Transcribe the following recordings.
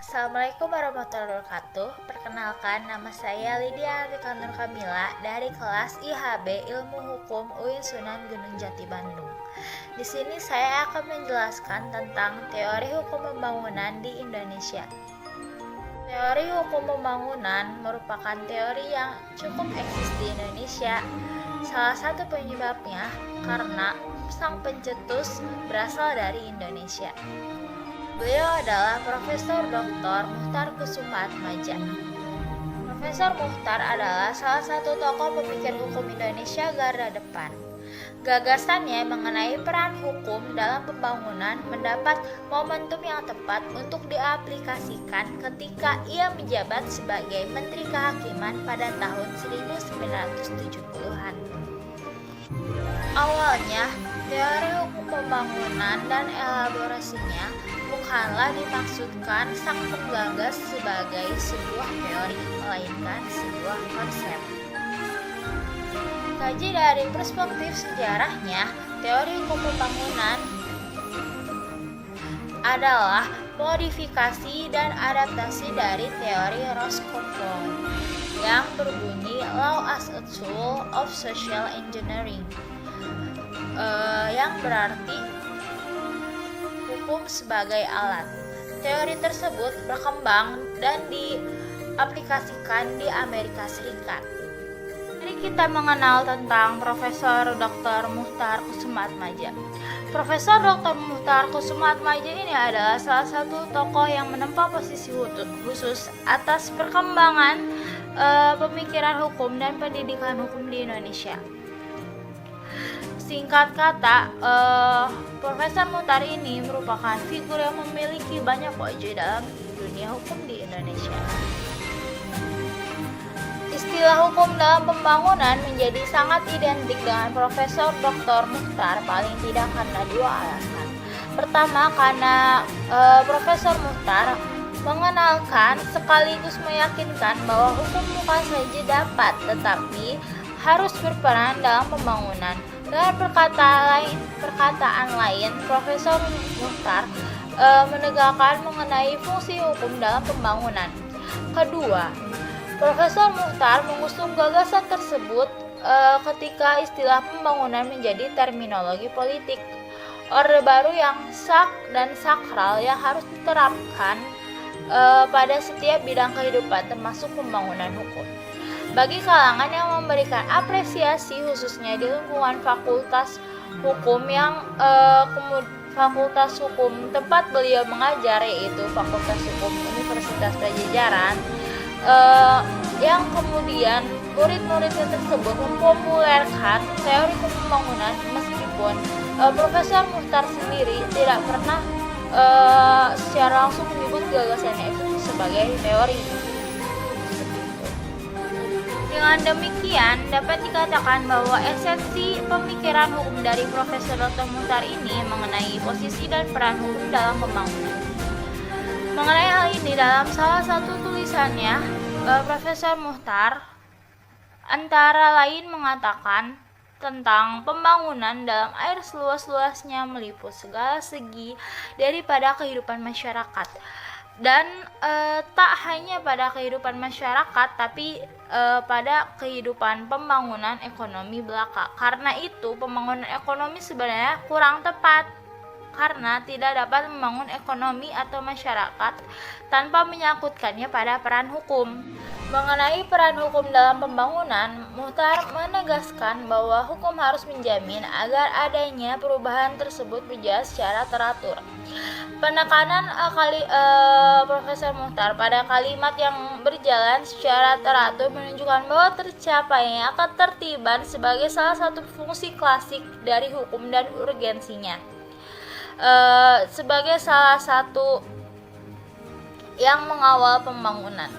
Assalamualaikum warahmatullahi wabarakatuh. Perkenalkan, nama saya Lydia Artika Nur Kamila dari kelas IHB Ilmu Hukum UIN Sunan Gunung Jati Bandung. Di sini saya akan menjelaskan tentang teori hukum pembangunan di Indonesia. Teori hukum pembangunan merupakan teori yang cukup eksis di Indonesia. Salah satu penyebabnya karena sang pencetus berasal dari Indonesia. Beliau adalah Profesor Dr. Muchtar Kusumaatmadja. Profesor Muchtar adalah salah satu tokoh pemikir hukum Indonesia garda depan. Gagasannya mengenai peran hukum dalam pembangunan mendapat momentum yang tepat untuk diaplikasikan ketika ia menjabat sebagai Menteri Kehakiman pada tahun 1970-an. Awalnya, teori hukum pembangunan dan elaborasinya bukanlah dimaksudkan sang penggagas sebagai sebuah teori, melainkan sebuah konsep. Kaji dari perspektif sejarahnya, teori hukum pembangunan adalah modifikasi dan adaptasi dari teori Roscommon yang berbunyi Law as a Tool of Social Engineering, yang berarti hukum sebagai alat. Teori tersebut berkembang dan diaplikasikan di Amerika Serikat. Mari kita mengenal tentang Profesor Dr. Muchtar Kusumaatmadja. Profesor Dr. Muchtar Kusumaatmadja ini adalah salah satu tokoh yang menempa posisi khusus atas perkembangan pemikiran hukum dan pendidikan hukum di Indonesia. Singkat kata, Profesor Muchtar ini merupakan figur yang memiliki banyak wajah dalam dunia hukum di Indonesia. Istilah hukum dalam pembangunan menjadi sangat identik dengan Profesor Dr. Muchtar paling tidak karena dua alasan. Pertama, karena Profesor Muchtar mengenalkan sekaligus meyakinkan bahwa hukum bukan saja dapat tetapi harus berperan dalam pembangunan. Dengan perkataan lain, Profesor Muchtar menegakkan mengenai fungsi hukum dalam pembangunan. Kedua, Profesor Muchtar mengusung gagasan tersebut ketika istilah pembangunan menjadi terminologi politik. Orde baru yang dan sakral yang harus diterapkan pada setiap bidang kehidupan termasuk pembangunan hukum. Bagi kalangan yang memberikan apresiasi khususnya di lingkungan fakultas hukum fakultas hukum tempat beliau mengajar, yaitu Fakultas Hukum Universitas Padjadjaran, yang kemudian murid-muridnya tersebut mempopulerkan teori pembangunan meskipun Profesor Muchtar sendiri tidak pernah secara langsung menyebut gagasannya itu sebagai teori. Dengan demikian, dapat dikatakan bahwa esensi pemikiran hukum dari Profesor Dr. Muchtar ini mengenai posisi dan peran hukum dalam pembangunan. Mengenai hal ini, dalam salah satu tulisannya, Profesor Muchtar antara lain mengatakan tentang pembangunan dalam air seluas-luasnya meliput segala segi daripada kehidupan masyarakat. Dan tak hanya pada kehidupan masyarakat, tapi pada kehidupan pembangunan ekonomi belaka. Karena itu, pembangunan ekonomi sebenarnya kurang tepat, karena tidak dapat membangun ekonomi atau masyarakat tanpa menyangkutkannya pada peran hukum. Mengenai peran hukum dalam pembangunan, Muchtar menegaskan bahwa hukum harus menjamin agar adanya perubahan tersebut berjalan secara teratur. Penekanan Profesor Muchtar pada kalimat yang berjalan secara teratur menunjukkan bahwa tercapainya ketertiban sebagai salah satu fungsi klasik dari hukum dan urgensinya. Sebagai salah satu yang mengawal pembangunan.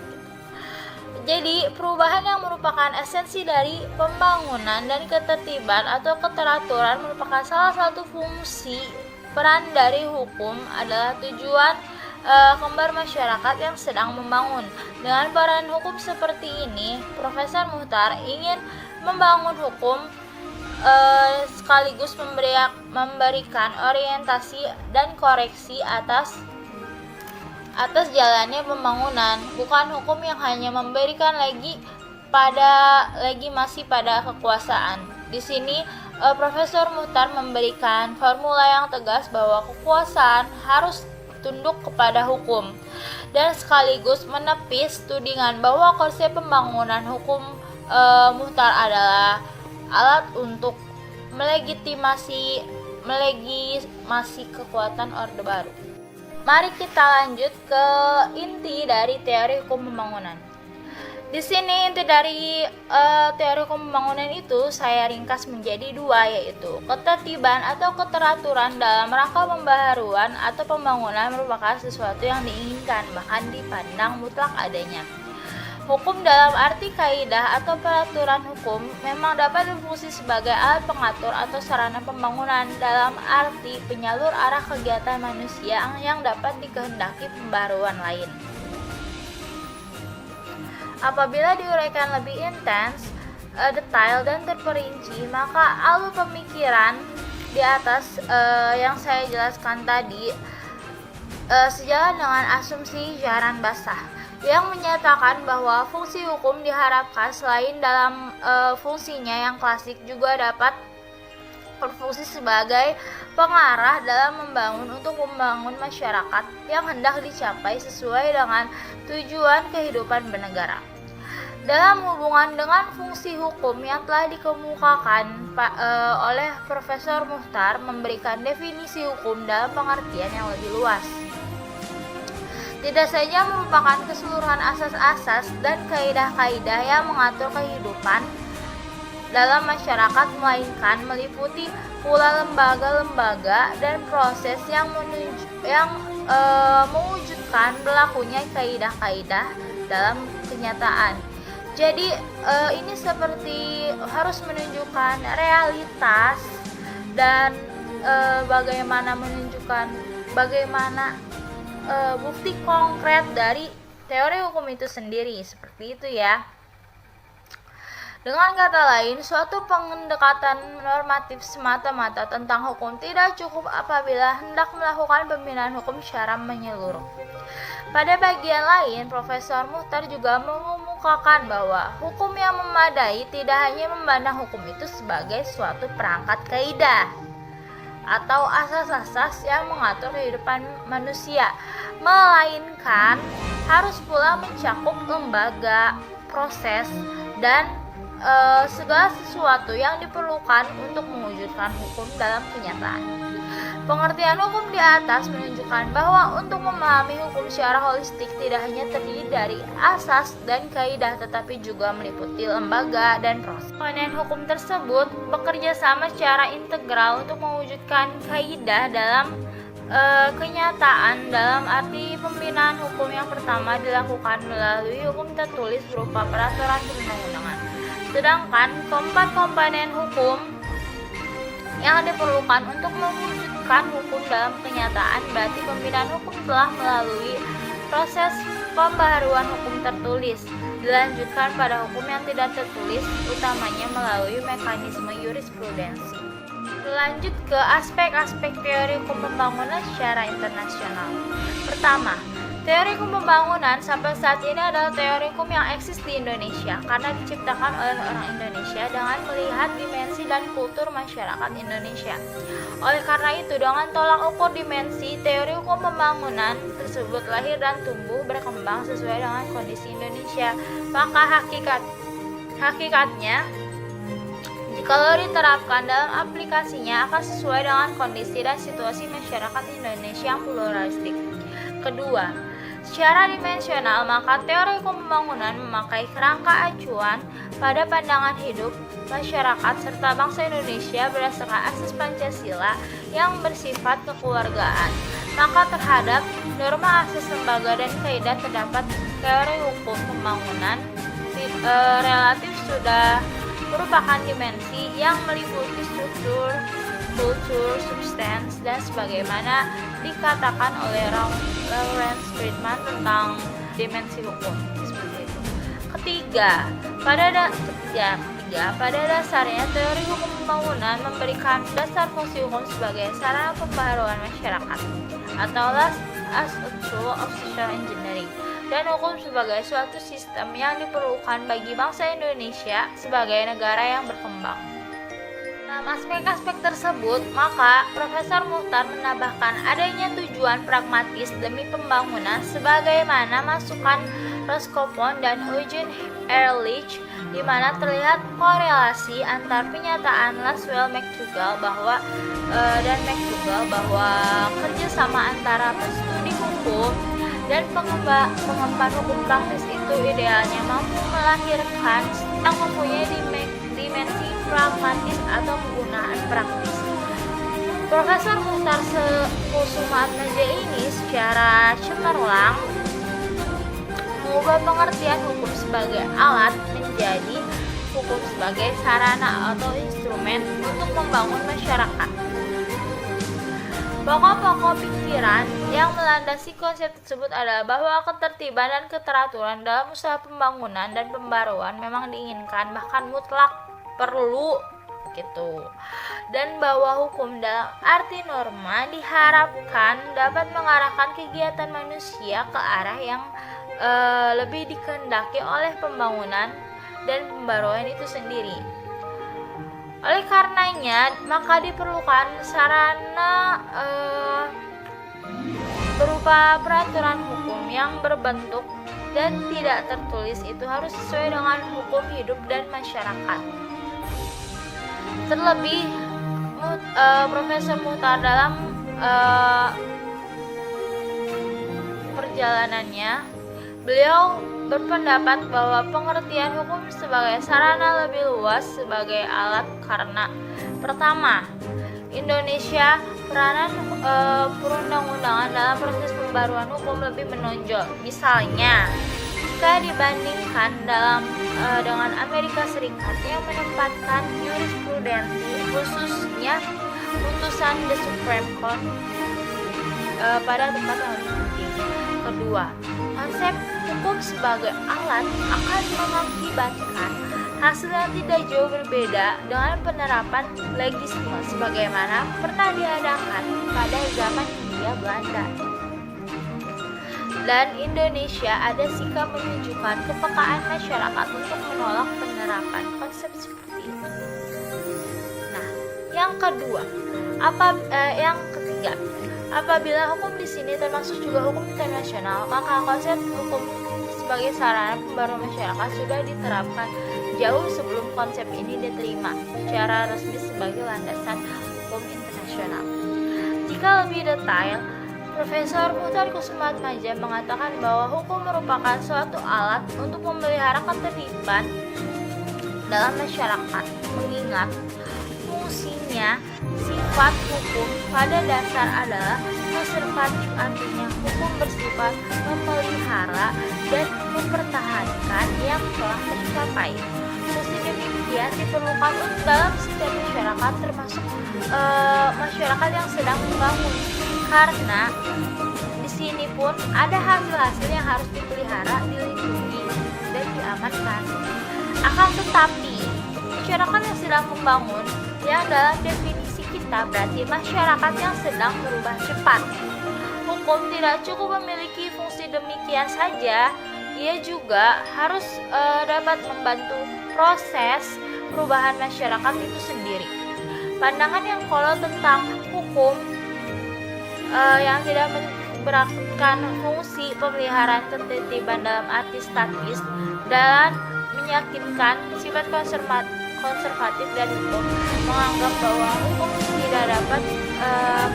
Jadi, perubahan yang merupakan esensi dari pembangunan dan ketertiban atau keteraturan merupakan salah satu fungsi peran dari hukum adalah tujuan kembar masyarakat yang sedang membangun. Dengan peran hukum seperti ini, Profesor Muchtar ingin membangun hukum sekaligus memberikan orientasi dan koreksi atas jalannya pembangunan, bukan hukum yang hanya memberikan masih pada kekuasaan. Di sini Profesor Muchtar memberikan formula yang tegas bahwa kekuasaan harus tunduk kepada hukum dan sekaligus menepis tudingan bahwa konsep pembangunan hukum Muchtar adalah alat untuk melegitimasi kekuatan Orde Baru. Mari kita lanjut ke inti dari teori hukum pembangunan. Di sini inti dari teori hukum pembangunan itu saya ringkas menjadi dua, yaitu ketertiban atau keteraturan dalam rangka pembaharuan atau pembangunan merupakan sesuatu yang diinginkan bahkan dipandang mutlak adanya. Hukum dalam arti kaidah atau peraturan hukum memang dapat berfungsi sebagai alat pengatur atau sarana pembangunan dalam arti penyalur arah kegiatan manusia yang dapat dikehendaki pembaharuan lain. Apabila diuraikan lebih intens, detail dan terperinci, maka alur pemikiran di atas yang saya jelaskan tadi sejalan dengan asumsi Jaran Basah yang menyatakan bahwa fungsi hukum diharapkan selain dalam fungsinya yang klasik juga dapat berfungsi sebagai pengarah dalam membangun masyarakat yang hendak dicapai sesuai dengan tujuan kehidupan bernegara. Dalam hubungan dengan fungsi hukum yang telah dikemukakan oleh Profesor Muchtar memberikan definisi hukum dalam pengertian yang lebih luas. Tidak saja merupakan keseluruhan asas-asas dan kaidah-kaidah yang mengatur kehidupan dalam masyarakat, melainkan meliputi pula lembaga-lembaga dan proses yang mewujudkan berlakunya kaidah-kaidah dalam kenyataan. Jadi ini seperti harus menunjukkan realitas dan bagaimana bukti konkret dari teori hukum itu sendiri, seperti itu ya. Dengan kata lain, suatu pendekatan normatif semata-mata tentang hukum tidak cukup apabila hendak melakukan pembinaan hukum secara menyeluruh. Pada bagian lain, Profesor Muchtar juga mengemukakan bahwa hukum yang memadai tidak hanya memandang hukum itu sebagai suatu perangkat kaidah atau asas-asas yang mengatur kehidupan manusia, melainkan harus pula mencakup lembaga, proses, dan segala sesuatu yang diperlukan untuk mewujudkan hukum dalam kenyataan. Pengertian hukum di atas menunjukkan bahwa untuk memahami hukum secara holistik tidak hanya terdiri dari asas dan kaidah, tetapi juga meliputi lembaga dan proses. Komponen hukum tersebut bekerja sama secara integral untuk mewujudkan kaidah dalam kenyataan. Dalam arti pembinaan hukum yang pertama dilakukan melalui hukum tertulis berupa peraturan perundang-undangan. Sedangkan keempat komponen hukum yang diperlukan untuk mewujudkan hukum dalam kenyataan berarti pembinaan hukum telah melalui proses pembaharuan hukum tertulis, dilanjutkan pada hukum yang tidak tertulis, utamanya melalui mekanisme jurisprudensi. Lanjut ke aspek-aspek teori hukum pembangunan secara internasional. Pertama, teori hukum pembangunan sampai saat ini adalah teori hukum yang eksis di Indonesia karena diciptakan oleh orang Indonesia dengan melihat dimensi dan kultur masyarakat Indonesia. Oleh karena itu, dengan tolak ukur dimensi, teori hukum pembangunan tersebut lahir dan tumbuh berkembang sesuai dengan kondisi Indonesia. Maka hakikatnya, jikalau diterapkan dalam aplikasinya akan sesuai dengan kondisi dan situasi masyarakat Indonesia yang pluralistik. Kedua, secara dimensional, maka teori hukum pembangunan memakai kerangka acuan pada pandangan hidup masyarakat serta bangsa Indonesia berdasarkan asas Pancasila yang bersifat kekeluargaan. Maka terhadap norma asas lembaga dan kaidah terdapat teori hukum pembangunan relatif sudah merupakan dimensi yang meliputi struktur, kultur, substans, dan sebagaimana dikatakan oleh Lawrence Friedman tentang dimensi hukum. Seperti itu. Ketiga, pada dasarnya teori hukum pembangunan memberikan dasar fungsi hukum sebagai sarana pembaharuan masyarakat as a tool of social engineering, dan hukum sebagai suatu sistem yang diperlukan bagi bangsa Indonesia sebagai negara yang berkembang. Dalam aspek-aspek tersebut, maka Profesor Muchtar menambahkan adanya tujuan pragmatis demi pembangunan sebagaimana masukan Roscommon dan Eugene Ehrlich, di mana terlihat korelasi antar pernyataan Laswell dan McDougall bahwa kerjasama antara studi hukum dan pengemban hukum praktis itu idealnya mampu melahirkan yang mempunyai dimensi pragmatis atau penggunaan praktis. Profesor Muchtar Kusumaatmadja ini secara cemerlang mengubah pengertian hukum sebagai alat menjadi hukum sebagai sarana atau instrumen untuk membangun masyarakat. Pokok-pokok pikiran yang melandasi konsep tersebut adalah bahwa ketertiban dan keteraturan dalam usaha pembangunan dan pembaruan memang diinginkan, bahkan mutlak perlu gitu. Dan bahwa hukum dalam arti norma diharapkan dapat mengarahkan kegiatan manusia ke arah yang lebih dikehendaki oleh pembangunan dan pembaruan itu sendiri. Oleh karenanya, maka diperlukan sarana berupa peraturan hukum yang berbentuk dan tidak tertulis itu harus sesuai dengan hukum hidup dan masyarakat. Terlebih, Profesor Muchtar dalam perjalanannya, beliau berpendapat bahwa pengertian hukum sebagai sarana lebih luas sebagai alat karena pertama, Indonesia peranan perundang-undangan dalam proses pembaruan hukum lebih menonjol. Misalnya, jika dibandingkan dengan Amerika Serikat yang menempatkan jurisprudensi khususnya putusan The Supreme Court pada tempat yang lebih penting. Kedua, konsep hukum sebagai alat akan mengakibatkan hasil yang tidak jauh berbeda dengan penerapan legisme sebagaimana pernah diadakan pada zaman Hindia Belanda. Dan Indonesia ada sikap menunjukkan kepekaan masyarakat untuk menolak penerapan konsep seperti itu. Nah, yang ketiga, apabila hukum di sini termasuk juga hukum internasional, maka konsep hukum sebagai sarana pembaruan masyarakat sudah diterapkan jauh sebelum konsep ini diterima secara resmi sebagai landasan hukum internasional. Jika lebih detail, Profesor Muchtar Kusumaatmadja mengatakan bahwa hukum merupakan suatu alat untuk memelihara ketertiban dalam masyarakat, mengingat fungsinya sifat hukum pada dasar adalah konservatif, artinya hukum bersifat memelihara dan mempertahankan yang telah tercapai. Fungsi demikian diperlukan dalam setiap masyarakat, termasuk masyarakat yang sedang membangun, karena di sini pun ada hasil-hasil yang harus dipelihara, dilindungi, dan diamankan. Akan tetapi, masyarakat yang sedang membangun, yang dalam definisi kita berarti masyarakat yang sedang berubah cepat. Hukum tidak cukup memiliki fungsi demikian saja, ia juga harus dapat membantu proses perubahan masyarakat itu sendiri. Pandangan yang kolot tentang hukum yang tidak memberatkan fungsi pemeliharaan ketertiban dalam arti statis dan meyakinkan sifat konservatif dan hukum menganggap bahwa hukum tidak dapat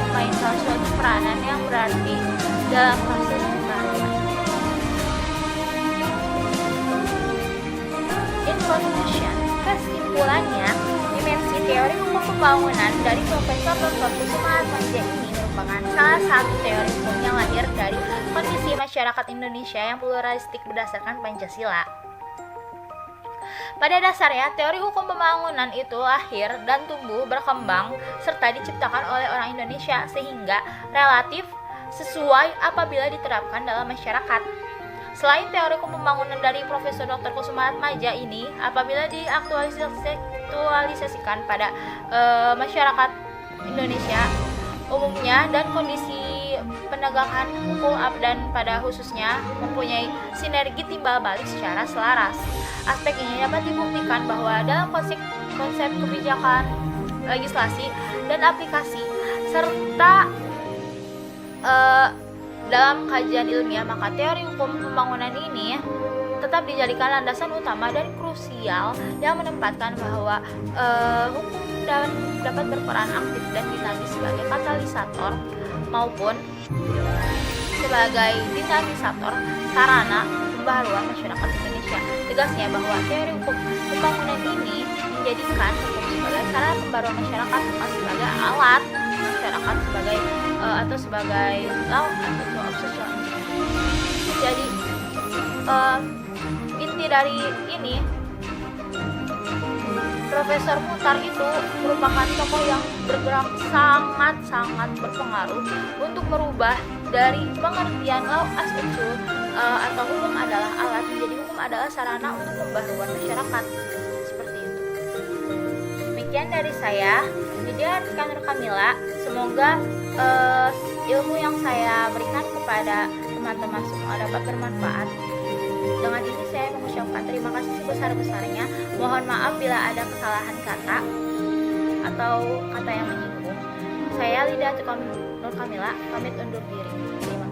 memainkan suatu peranan yang berarti dalam proses pembaruan. In conclusion, kesimpulannya, dimensi teori hukum pembangunan dari Profesor Dr. Kusumaatmadja ini merupakan salah satu teori hukum yang lahir dari kondisi masyarakat Indonesia yang pluralistik berdasarkan Pancasila. Pada dasarnya, teori hukum pembangunan itu lahir dan tumbuh berkembang serta diciptakan oleh orang Indonesia sehingga relatif sesuai apabila diterapkan dalam masyarakat. Selain teori hukum pembangunan dari Profesor Dr. Kusumaatmadja ini, apabila diaktualisasikan pada masyarakat Indonesia umumnya dan kondisi penegakan hukum dan pada khususnya mempunyai sinergi timbal balik secara selaras. Aspek ini dapat dibuktikan bahwa dalam konsep kebijakan, legislasi, dan aplikasi serta dalam kajian ilmiah, maka teori hukum pembangunan ini tetap dijadikan landasan utama dan krusial yang menempatkan bahwa hukum dapat berperan aktif dan dinamis sebagai katalisator maupun sebagai dinamisator sarana pembaharuan masyarakat Indonesia. Tegasnya bahwa teori hukum pembangunan ini menjadikan hukum sebagai sarana pembaharuan masyarakat, bukan sebagai alat masyarakat atau sebagai law atau tool of social engineering. Jadi inti dari ini, Profesor Muchtar itu merupakan tokoh yang bergerak sangat berpengaruh untuk merubah dari pengertian law as a tool atau hukum adalah alat menjadi hukum adalah sarana untuk pembaharuan masyarakat, seperti itu. Demikian dari saya, Lydia Rizka Kamila. Semoga ilmu yang saya berikan kepada teman-teman semua dapat bermanfaat. Dengan ini saya mengucapkan terima kasih sebesar-besarnya. Mohon maaf bila ada kesalahan kata atau kata yang menyinggung. Saya Lydia Rizka Kamila, pamit undur diri. Terima kasih.